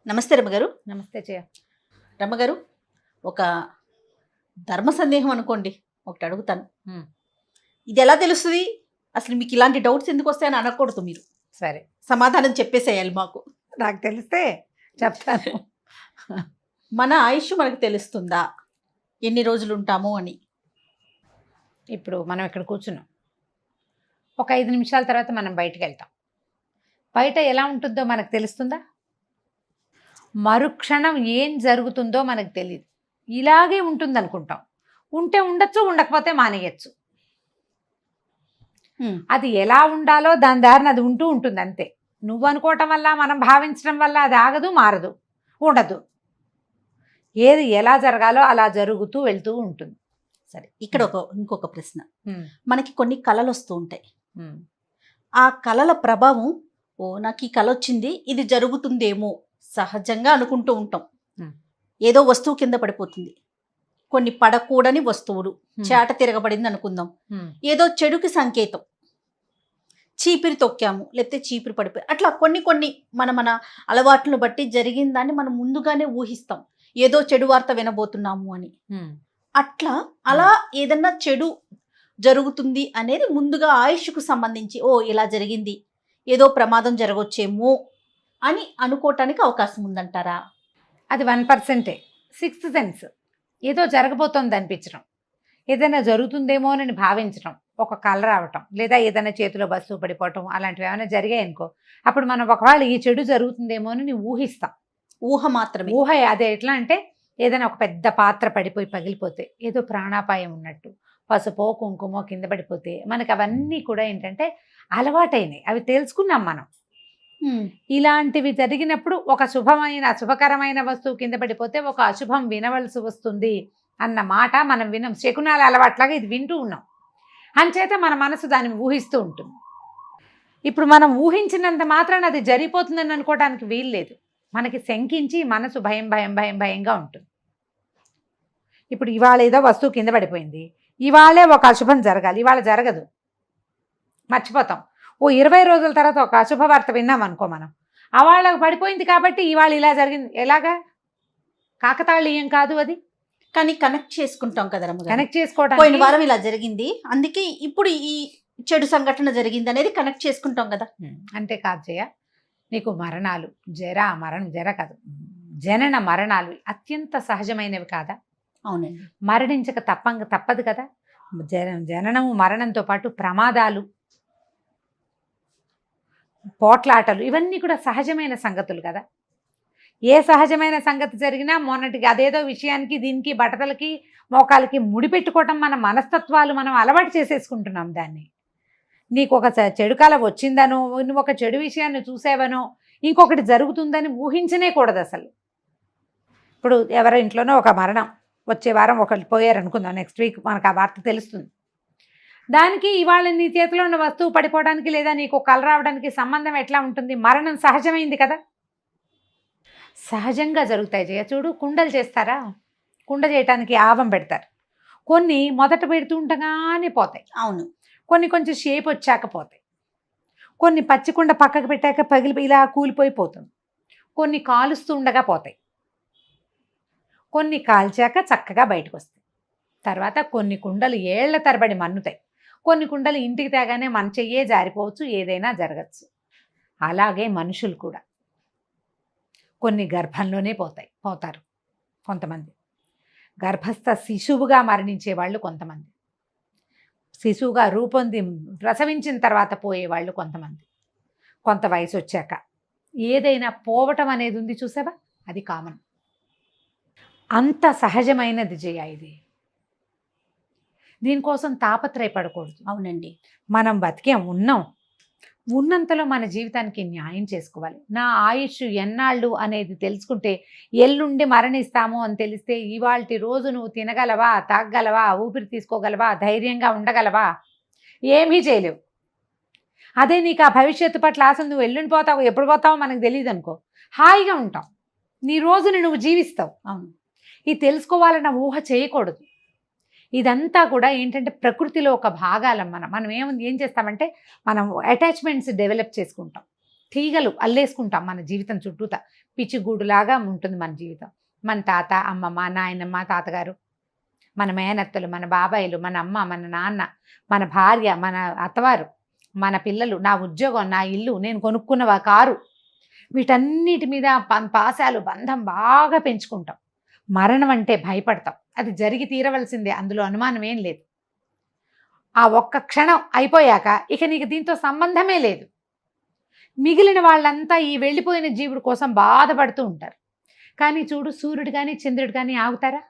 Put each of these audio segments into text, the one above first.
నమస్తే రమ్మగారు. నమస్తే జయ. రమ్మగారు, ఒక ధర్మ సందేహం అనుకోండి. ఒకటి అడుగుతాను. హ్మ్. ఇది ఎలా తెలుస్తుంది? అసలు మీకు ఇలాంటి డౌట్స్ ఎందుకు వస్తాయని అనకూడదు మీరు. సరే, సమాధానం చెప్పేసేయాలి మాకు. నాకు తెలిస్తే చెప్తాను. మన ఆయుష్ మనకు తెలుస్తుందా? ఎన్ని రోజులు ఉంటాము అని? ఇప్పుడు మనం ఇక్కడ కూర్చున్నాం. ఒక 5 నిమిషాల తర్వాత మనం బయటికి వెళ్తాం. బయట ఎలా ఉంటుందో మనకు తెలుస్తుందా? మరుక్షణం ఏం జరుగుతుందో మనకు తెలియదు. ఇలాగే ఉంటుంది అనుకుంటాం. ఉంటే ఉండొచ్చు, ఉండకపోతే మానేయచ్చు. అది ఎలా ఉండాలో దాని దారిని అది ఉంటూ ఉంటుంది అంతే. నువ్వు అనుకోవటం వల్ల, మనం భావించడం వల్ల అది ఆగదు, మారదు, ఉండదు. ఏది ఎలా జరగాలో అలా జరుగుతూ వెళ్తూ ఉంటుంది. సరే, ఇక్కడ ఇంకొక ప్రశ్న. మనకి కొన్ని కళలు వస్తూ ఉంటాయి. ఆ కళల ప్రభావం, ఓ నాకు ఈ కళ వచ్చింది, ఇది జరుగుతుందేమో సహజంగా అనుకుంటూ ఉంటాం. ఏదో వస్తువు కింద పడిపోతుంది, కొన్ని పడకూడని వస్తువులు, చేట తిరగబడింది అనుకుందాం, ఏదో చెడుకి సంకేతం, చీపిరి తొక్కాము లేకపోతే చీపిరి పడిపోయి, అట్లా కొన్ని కొన్ని మన అలవాట్లను బట్టి జరిగిన దాన్ని మనం ముందుగానే ఊహిస్తాం, ఏదో చెడు వార్త వినబోతున్నాము అని. అట్లా అలా ఏదన్నా చెడు జరుగుతుంది అనేది ముందుగా ఆయుష్కు సంబంధించి, ఓ ఇలా జరిగింది, ఏదో ప్రమాదం జరగవచ్చేమో అని అనుకోవటానికి అవకాశం ఉందంటారా? అది 1%. 6th సెన్స్, ఏదో జరగబోతోంది అనిపించడం, ఏదైనా జరుగుతుందేమో అని భావించడం, ఒక కళ రావటం, లేదా ఏదైనా చేతిలో వస్తువు పడిపోవటం, అలాంటివి ఏమైనా జరిగాయి అనుకో, అప్పుడు మనం ఒకవేళ ఈ చెడు జరుగుతుందేమో అని ఊహిస్తాం. ఊహ మాత్రమే. ఊహ అదే. ఎట్లా అంటే ఏదైనా ఒక పెద్ద పాత్ర పడిపోయి పగిలిపోతే, ఏదో ప్రాణాపాయం ఉన్నట్టు, పసుపో కుంకుమో కింద పడిపోతే, మనకు అవన్నీ కూడా ఏంటంటే అలవాటైనవి, అవి తెలుసుకున్నాం మనం. ఇలాంటివి జరిగినప్పుడు ఒక శుభకరమైన వస్తువు కింద పడిపోతే ఒక అశుభం వినవలసి వస్తుంది అన్న మాట మనం వినం. శకునాల అలవాట్లాగా ఇది వింటూ ఉన్నాం. అంచేత మన మనసు దాన్ని ఊహిస్తూ ఉంటుంది. ఇప్పుడు మనం ఊహించినంత మాత్రాన అది జరిగిపోతుందని అనుకోవడానికి వీలు లేదు. మనకి శంకించి మనసు భయంగా ఉంటుంది. ఇప్పుడు ఇవాళ ఏదో వస్తువు కింద పడిపోయింది, ఇవాళే ఒక అశుభం జరగాలి, ఇవాళ జరగదు, మర్చిపోతాం. ఓ 20 రోజుల తర్వాత ఒక అశుభ వార్త విన్నాం అనుకో, మనం అవాళ్ళకు పడిపోయింది కాబట్టి ఇవాళ ఇలా జరిగింది. ఎలాగా? కాకతాళీయం కాదు అది, కానీ కనెక్ట్ చేసుకుంటాం కదా రమ్మగారు. కనెక్ట్ చేసుకోవడం. పోయిన వారం ఇలా జరిగింది, అందుకే ఇప్పుడు ఈ చెడు సంఘటన జరిగింది అనేది కనెక్ట్ చేసుకుంటాం కదా. అంటే కాదు జయ, నీకు మరణాలు, జర కాదు, జనన మరణాలు అత్యంత సహజమైనవి కాదా? అవునండి. మరణించక తప్పదు కదా. జననము మరణంతో పాటు ప్రమాదాలు, పోట్లాటలు, ఇవన్నీ కూడా సహజమైన సంగతులు కదా. ఏ సహజమైన సంగతి జరిగినా మొన్నటికి అదేదో విషయానికి, దీనికి, బట్టతలకి, మోకాలకి ముడిపెట్టుకోవటం మన మనస్తత్వాలు, మనం అలవాటు చేసేసుకుంటున్నాం దాన్ని. నీకు ఒక చెడు కాలం వచ్చిందనో, నువ్వు ఒక చెడు విషయాన్ని చూసావనో, ఇంకొకటి జరుగుతుందని ఊహించనే కూడదు అసలు. ఇప్పుడు ఎవరి ఇంట్లోనో ఒక మరణం, వచ్చే వారం ఒకళ్ళు పోయారు అనుకుందాం, నెక్స్ట్ వీక్ మనకు ఆ వార్త తెలుస్తుంది. దానికి ఇవాళ నీ చేతిలో ఉన్న వస్తువు పడిపోవడానికి, లేదా నీకు కల రావడానికి సంబంధం ఎట్లా ఉంటుంది? మరణం సహజమైంది కదా, సహజంగా జరుగుతాయి జయ. చూడు, కుండలు చేస్తారా, కుండ చేయటానికి ఆవం పెడతారు, కొన్ని మొదట పెడుతూ ఉండగానే పోతాయి. అవును. కొన్ని కొంచెం షేప్ వచ్చాక పోతాయి, కొన్ని పచ్చి కుండ పక్కకు పెట్టాక పగిలి ఇలా కూలిపోయిపోతుంది, కొన్ని కాలుస్తూ ఉండగా పోతాయి, కొన్ని కాల్చాక చక్కగా బయటకు వస్తాయి. తర్వాత కొన్ని కుండలు ఏళ్ల తరబడి మన్నుతాయి, కొన్ని కుండలు ఇంటికి తేగానే మన చెయ్యే జారిపోవచ్చు, ఏదైనా జరగచ్చు. అలాగే మనుషులు కూడా కొన్ని గర్భంలోనే పోతారు కొంతమంది, గర్భస్థ శిశువుగా మరణించే వాళ్ళు కొంతమంది, శిశువుగా రూపొంది ప్రసవించిన తర్వాత పోయేవాళ్ళు కొంతమంది, కొంత వయసు వచ్చాక ఏదైనా పోవటం అనేది ఉంది చూసావా, అది కామన్. అంత సహజమైనది జయ ఇది. దీనికోసం తాపత్రయపడకూడదు. అవునండి. మనం బతికేం, ఉన్నంతలో మన జీవితానికి న్యాయం చేసుకోవాలి. నా ఆయుష్ ఎన్నాళ్ళు అనేది తెలుసుకుంటే, ఎల్లుండి మరణిస్తాము అని తెలిస్తే, ఇవాల్టి రోజు నువ్వు తినగలవా, తాగగలవా, ఊపిరి తీసుకోగలవా, ధైర్యంగా ఉండగలవా? ఏమీ చేయలేవు. అదే నీకు ఆ భవిష్యత్తు పట్ల ఆశ, నువ్వు ఎల్లుండి పోతావు, ఎప్పుడు పోతావో మనకు తెలియదు అనుకో, హాయిగా ఉంటావు, నీ రోజుని నువ్వు జీవిస్తావు. అవును. ఇది తెలుసుకోవాలన్న ఊహ చేయకూడదు. ఇదంతా కూడా ఏంటంటే ప్రకృతిలో ఒక భాగాలం. మనం ఏం చేస్తామంటే మనం అటాచ్మెంట్స్ డెవలప్ చేసుకుంటాం. తీగలు అల్లేసుకుంటాం మన జీవితం చుట్టూత. పిచ్చిగూడులాగా ఉంటుంది మన జీవితం. మన తాత, అమ్మమ్మ, నాయనమ్మ, తాతగారు, మన మేనత్తలు, మన బాబాయిలు, మన అమ్మ, మన నాన్న, మన భార్య, మన అత్తవారు, మన పిల్లలు, నా ఉద్యోగం, నా ఇల్లు, నేను కొనుక్కున్న కారు, వీటన్నిటి మీద పాశాలు బంధం బాగా పెంచుకుంటాం. మరణం అంటే భయపడతాం. అది జరిగి తీరవలసిందే, అందులో అనుమానం ఏం లేదు. ఆ ఒక్క క్షణం అయిపోయాక ఇక నీకు దీంతో సంబంధమే లేదు. మిగిలిన వాళ్ళంతా ఈ వెళ్ళిపోయిన జీవుడి కోసం బాధపడుతూ ఉంటారు. కానీ చూడు, సూర్యుడు కానీ చంద్రుడు కానీ ఆగుతారా?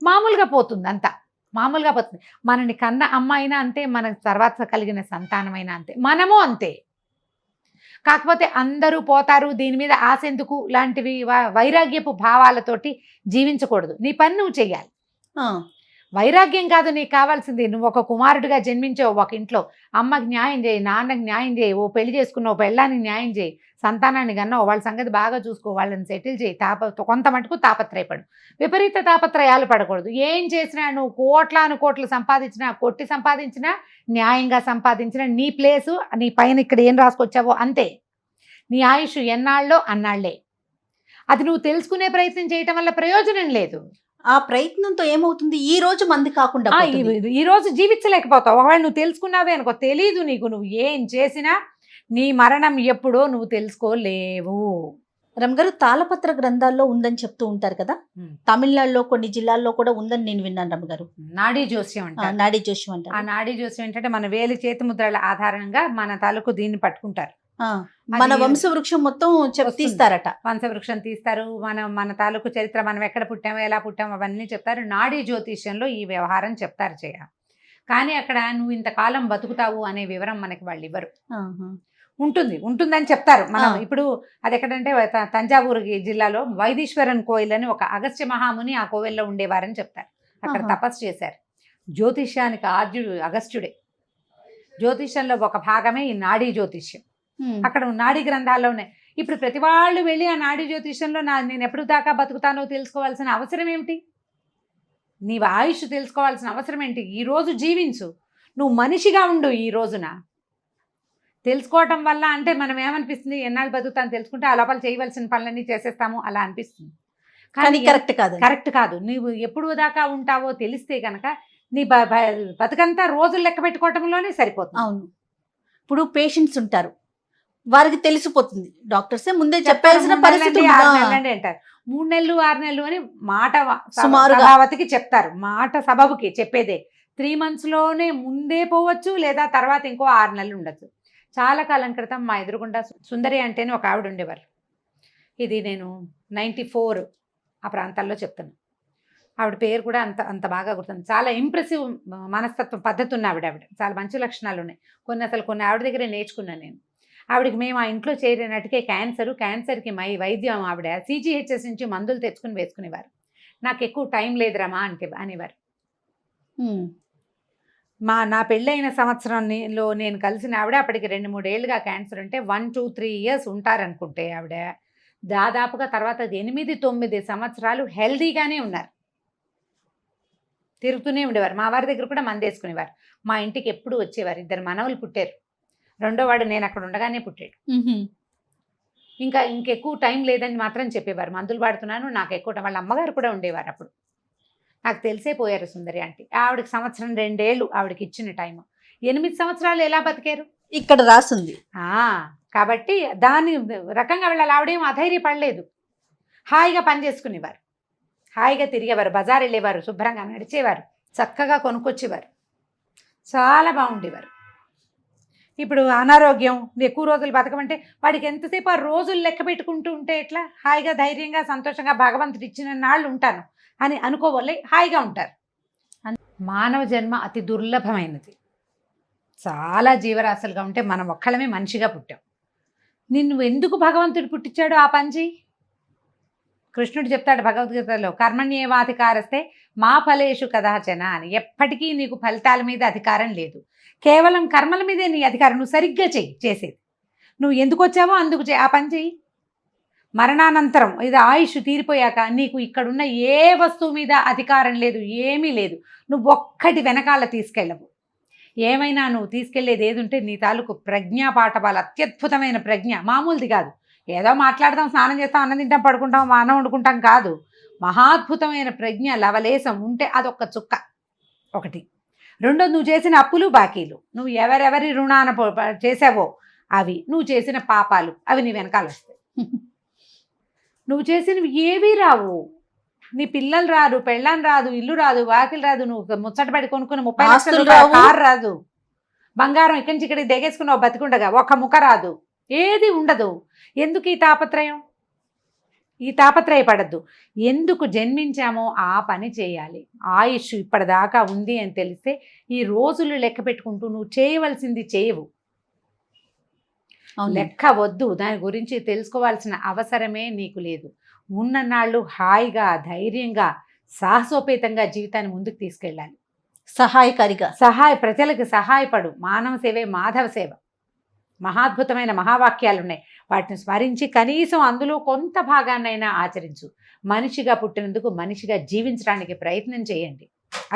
మామూలుగా పోతుంది, అంతా మామూలుగా పోతుంది. మనని కన్న అమ్మ అయినా అంతే, మన తర్వాత కలిగిన సంతానమైనా అంతే, మనము అంతే. కాకపోతే అందరూ పోతారు, దీని మీద ఆశ ఎందుకు లాంటివి వైరాగ్యపు భావాలతోటి జీవించకూడదు. నీ పని నువ్వు చెయ్యాలి. వైరాగ్యం కాదు నీకు కావాల్సింది. నువ్వు ఒక కుమారుడిగా జన్మించావు ఒక ఇంట్లో, అమ్మకి న్యాయం చేయి, నాన్నకి న్యాయం చేయి, ఓ పెళ్లి చేసుకున్నావు, పెళ్ళానికి న్యాయం చేయి, సంతానాన్ని కన్నావు, వాళ్ళ సంగతి బాగా చూసుకో, వాళ్ళని సెటిల్ చేయి, కొంత మటుకు తాపత్రయపడు. విపరీత తాపత్రయాలు పడకూడదు. ఏం చేసినా నువ్వు కోట్లు సంపాదించినా, కొట్టి సంపాదించినా, న్యాయంగా సంపాదించినా, నీ ప్లేసు నీ పైన ఇక్కడ ఏం రాసుకొచ్చావో అంతే. నీ ఆయుష్ ఎన్నాళ్ళో అన్నాళ్లే. అది నువ్వు తెలుసుకునే ప్రయత్నం చేయటం వల్ల ప్రయోజనం లేదు. ఆ ప్రయత్నంతో ఏమవుతుంది, ఈ రోజు మంది కాకుండా ఈ రోజు జీవించలేకపోతావు. ఒకవేళ నువ్వు తెలుసుకున్నావే అనుకో, తెలీదు నీకు, నువ్వు ఏం చేసినా నీ మరణం ఎప్పుడో నువ్వు తెలుసుకోలేవు. రమగారు, తాళపత్ర గ్రంథాల్లో ఉందని చెప్తూ ఉంటారు కదా, తమిళనాడులో కొన్ని జిల్లాల్లో కూడా ఉందని నేను విన్నాను రమగారు. నాడీ జోస్యం అంటారు. నాడీ జోస్యం అంటారు. ఆ నాడీ జోస్యం ఏంటంటే మన వేలి చేతి ముద్రల ఆధారంగా మన తాలూకు దీన్ని పట్టుకుంటారు. మన వంశవృక్షం మొత్తం తీస్తారట. వంశవృక్షం తీస్తారు. మన తాలూకు చరిత్ర, మనం ఎక్కడ పుట్టామో, ఎలా పుట్టామో అవన్నీ చెప్తారు. నాడీ జ్యోతిష్యంలో ఈ వ్యవహారం చెప్తారు చేయ. కానీ అక్కడ నువ్వు ఇంతకాలం బతుకుతావు అనే వివరం మనకి వాళ్ళు ఇవ్వరు. ఉంటుందని చెప్తారు. మనం ఇప్పుడు అది ఎక్కడంటే తంజావూరు జిల్లాలో వైదీశ్వరన్ కోయిల్ అని ఒక అగస్త్య మహాముని ఆ కోవిల్లో ఉండేవారని చెప్తారు. అక్కడ తపస్సు చేశారు. జ్యోతిష్యానికి ఆద్యుడు అగస్త్యుడే. జ్యోతిష్యంలో ఒక భాగమే ఈ నాడీ జ్యోతిష్యం. అక్కడ నాడీ గ్రంథాల్లో ఉన్నాయి. ఇప్పుడు ప్రతి వాళ్ళు వెళ్ళి ఆ నాడీ జ్యోతిష్యంలో నేను ఎప్పుడు దాకా బతుకుతానో తెలుసుకోవాల్సిన అవసరం ఏమిటి? నీ ఆయుష్ తెలుసుకోవాల్సిన అవసరం ఏంటి? ఈరోజు జీవించు, నువ్వు మనిషిగా ఉండు. ఈ రోజున తెలుసుకోవటం వల్ల అంటే మనం ఏమనిపిస్తుంది, ఎన్నాళ్ళు బతుకుతాను తెలుసుకుంటే ఆ లోపల చేయవలసిన పనులన్నీ చేసేస్తాము అలా అనిపిస్తుంది. కానీ కరెక్ట్ కాదు. నువ్వు ఎప్పుడు దాకా ఉంటావో తెలిస్తే కనుక నీ బతుకంతా రోజులు లెక్క పెట్టుకోవటంలోనే సరిపోతుంది. అవును. ఇప్పుడు పేషెంట్స్ ఉంటారు, వారికి తెలిసిపోతుంది, డాక్టర్సే ముందే చెప్పాల్సిన పరిస్థితి అంటారు. 3 నెలలు 6 నెలలు అని మాట సుమారుకి చెప్తారు. మాట సబబుకి చెప్పేదే. 3 monthsలోనే ముందే పోవచ్చు, లేదా తర్వాత ఇంకో 6 నెలలు ఉండొచ్చు. చాలా కాలం క్రితం మా ఎదురుగుండా సుందరి అంటేనే ఒక ఆవిడ ఉండేవారు. ఇది నేను 94 ఆ ప్రాంతాల్లో చెప్తాను. ఆవిడ పేరు కూడా అంత బాగా గుర్తుంది. చాలా ఇంప్రెసివ్ మనస్తత్వం, పద్ధతి ఉన్న ఆవిడ. చాలా మంచి లక్షణాలు ఉన్నాయి. కొన్ని ఆవిడ దగ్గరే నేర్చుకున్నాను నేను. ఆవిడకి మేము ఆ ఇంట్లో చేరినట్టుకే క్యాన్సర్కి వైద్యం ఆవిడ CGHS నుంచి మందులు తెచ్చుకుని వేసుకునేవారు. నాకు ఎక్కువ టైం లేదురమ్మా అనేవారు. నా పెళ్ళైన సంవత్సరంలో నేను కలిసిన ఆవిడ అప్పటికి 2-3 ఏళ్ళుగా క్యాన్సర్ ఉంటే 1, 2, 3 years ఉంటారనుకుంటే ఆవిడ దాదాపుగా తర్వాత 8-9 సంవత్సరాలు హెల్దీగానే ఉన్నారు. తిరుగుతూనే ఉండేవారు. మా వారి దగ్గర కూడా మందు వేసుకునేవారు. మా ఇంటికి ఎప్పుడు వచ్చేవారు. 2 మనవలు పుట్టారు. 2వ వాడు నేను అక్కడ ఉండగానే పుట్టాడు. ఇంకెక్కువ టైం లేదని మాత్రం చెప్పేవారు. మందులు వాడుతున్నాను, నాకు ఎక్కువ. వాళ్ళ అమ్మగారు కూడా ఉండేవారు. అప్పుడు నాకు తెలిసే పోయారు సుందరి ఆంటీ. ఆవిడకి 1-2 ఏళ్ళు ఆవిడకి ఇచ్చిన టైం. 8 సంవత్సరాలు ఎలా బతికారు ఇక్కడ రాసింది. కాబట్టి దాని రకంగా వీళ్ళ ఆవిడేం అధైర్యపడలేదు. హాయిగా పని చేసుకునేవారు, హాయిగా తిరిగేవారు, బజార్ వెళ్ళేవారు, శుభ్రంగా నడిచేవారు, చక్కగా కొనుక్కొచ్చేవారు, చాలా బాగుండేవారు. ఇప్పుడు అనారోగ్యం, ఎక్కువ రోజులు బతకమంటే వాడికి ఎంతసేపు ఆ రోజులు లెక్క పెట్టుకుంటూ ఉంటే ఎట్లా? హాయిగా ధైర్యంగా సంతోషంగా భగవంతుడు ఇచ్చిన నాళ్ళు ఉంటాను అని అనుకోవాలి, హాయిగా ఉంటారు. మానవ జన్మ అతి దుర్లభమైనది. చాలా జీవరాశులుగా ఉంటే మనం ఒక్కళ్ళమే మనిషిగా పుట్టాం. నిన్ను ఎందుకు భగవంతుడు పుట్టించాడు ఆ పని చెయ్యి. కృష్ణుడు చెప్తాడు భగవద్గీతలో, కర్మణ్యేవాధికారస్తే మా ఫలేషు కదాచన అని. ఎప్పటికీ నీకు ఫలితాల మీద అధికారం లేదు, కేవలం కర్మల మీదే నీ అధికారం. నువ్వు సరిగ్గా చేసేది. నువ్వు ఎందుకు వచ్చావో అందుకు ఆ పని చెయ్యి. మరణానంతరం ఇది ఆయుష్ తీరిపోయాక నీకు ఇక్కడున్న ఏ వస్తువు మీద అధికారం లేదు, ఏమీ లేదు. నువ్వు ఒక్కటి వెనకాల తీసుకెళ్ళవు. ఏమైనా నువ్వు తీసుకెళ్లేది ఏది ఉంటే నీ తాలూకు ప్రజ్ఞా పాఠవాలు, అత్యద్భుతమైన ప్రజ్ఞ, మామూలుది కాదు. ఏదో మాట్లాడదాం, స్నానం చేస్తాం, అన్నం తింటాం, పడుకుంటాం, అన్నం వండుకుంటాం కాదు. మహాద్భుతమైన ప్రజ్ఞ లవలేశం ఉంటే అదొక్క చుక్క ఒకటి. రెండోది, నువ్వు చేసిన అప్పులు బాకీలు, నువ్వు ఎవరెవరి రుణాన చేసావో అవి, నువ్వు చేసిన పాపాలు అవి నీ వెనకాల వస్తాయి. నువ్వు చేసినవి ఏవీ రావు. నీ పిల్లలు రాదు, పెళ్ళాం రాదు, ఇల్లు రాదు, వాకిలు రాదు, నువ్వు ముచ్చటపడి కొనుక్కున్న 30 లక్షలు కారు రాదు, బంగారం ఇక్కడి నుంచి ఇక్కడికి దిగేసుకున్నావు బతికుండగా ఒక ముఖ రాదు, ఏది ఉండదు. ఎందుకు ఈ తాపత్రయం? ఈ తాపత్రయపడద్దు. ఎందుకు జన్మించామో ఆ పని చేయాలి. ఆయుష్ ఇప్పటిదాకా ఉంది అని తెలిస్తే ఈ రోజులు లెక్క పెట్టుకుంటూ నువ్వు చేయవలసింది చేయవు. లెక్క వద్దు, దాని గురించి తెలుసుకోవాల్సిన అవసరమే నీకు లేదు. ఉన్ననాళ్ళు హాయిగా, ధైర్యంగా, సాహసోపేతంగా జీవితాన్ని ముందుకు తీసుకెళ్ళాలి. సహాయకారిగా ప్రజలకు సహాయపడు. మానవ సేవే మాధవ సేవ. మహాద్భుతమైన మహావాక్యాలు ఉన్నాయి. వాటిని స్మరించి కనీసం అందులో కొంత భాగాన్నైనా ఆచరించు. మనిషిగా పుట్టినందుకు మనిషిగా జీవించడానికి ప్రయత్నం చేయండి.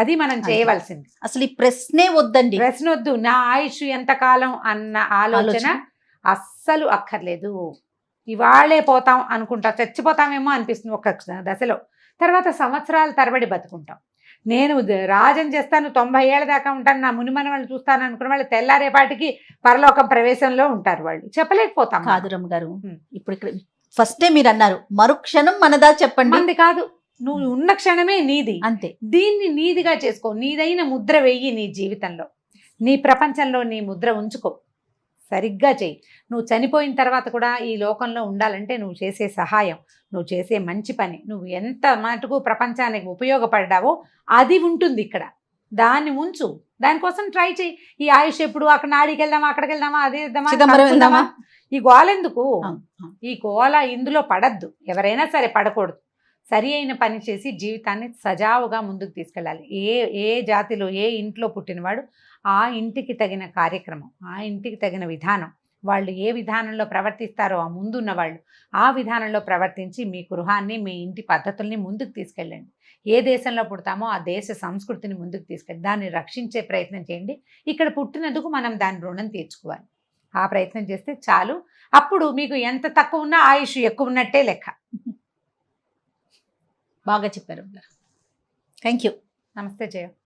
అది మనం చేయవలసింది. అసలు ఈ ప్రశ్నే వద్దండి. ప్రశ్న వద్దు. నా ఆయుష్ ఎంతకాలం అన్న ఆలోచన అస్సలు అక్కర్లేదు. ఇవాళే పోతాం అనుకుంటా, చచ్చిపోతామేమో అనిపిస్తుంది ఒక్క దశలో. తర్వాత సంవత్సరాల తరబడి బతుకుంటాం. నేను రాజం చేస్తాను, 90 ఏళ్ళ దాకా ఉంటాను, నా మునిమన వాళ్ళు చూస్తాను అనుకున్న వాళ్ళు తెల్లారేపాటికి పరలోకం ప్రవేశంలో ఉంటారు. వాళ్ళు చెప్పలేకపోతాం. కాదు రమ్మ గారు, ఇప్పుడు ఇక్కడ ఫస్టే మీరు అన్నారు మరుక్షణం మనదా చెప్పండి. మంది కాదు, నువ్వు ఉన్న క్షణమే నీది. అంతే. దీన్ని నీదిగా చేసుకో. నీదైన ముద్ర వెయ్యి నీ జీవితంలో. నీ ప్రపంచంలో నీ ముద్ర ఉంచుకో. సరిగ్గా చెయ్యి. నువ్వు చనిపోయిన తర్వాత కూడా ఈ లోకంలో ఉండాలంటే నువ్వు చేసే సహాయం, నువ్వు చేసే మంచి పని, నువ్వు ఎంత మటుకు ప్రపంచానికి ఉపయోగపడ్డావో అది ఉంటుంది ఇక్కడ. దాన్ని ఉంచు. దానికోసం ట్రై చేయి. ఈ ఆయుష్ ఎప్పుడు అక్కడ నాడికి వెళ్దామా, అక్కడికి వెళ్దామా, అదే వెళ్దామా, ఈ గోల ఎందుకు? ఈ గోల ఇందులో పడద్దు. ఎవరైనా సరే పడకూడదు. సరి అయిన పని చేసి జీవితాన్ని సజావుగా ముందుకు తీసుకెళ్ళాలి. ఏ జాతిలో ఏ ఇంట్లో పుట్టినవాడు ఆ ఇంటికి తగిన కార్యక్రమం, ఆ ఇంటికి తగిన విధానం, వాళ్ళు ఏ విధానంలో ప్రవర్తిస్తారో ఆ ముందున్న వాళ్ళు ఆ విధానంలో ప్రవర్తించి మీ గృహాన్ని, మీ ఇంటి పద్ధతుల్ని ముందుకు తీసుకెళ్ళండి. ఏ దేశంలో పుడతామో ఆ దేశ సంస్కృతిని ముందుకు తీసుకెళ్ళి దాన్ని రక్షించే ప్రయత్నం చేయండి. ఇక్కడ పుట్టినందుకు మనం దాని రుణం తీర్చుకోవాలి. ఆ ప్రయత్నం చేస్తే చాలు. అప్పుడు మీకు ఎంత తక్కువ ఉన్నా ఆయుష్ ఎక్కువ ఉన్నట్టే లెక్క. బాగా చెప్పారు. Thank you. నమస్తే జయ.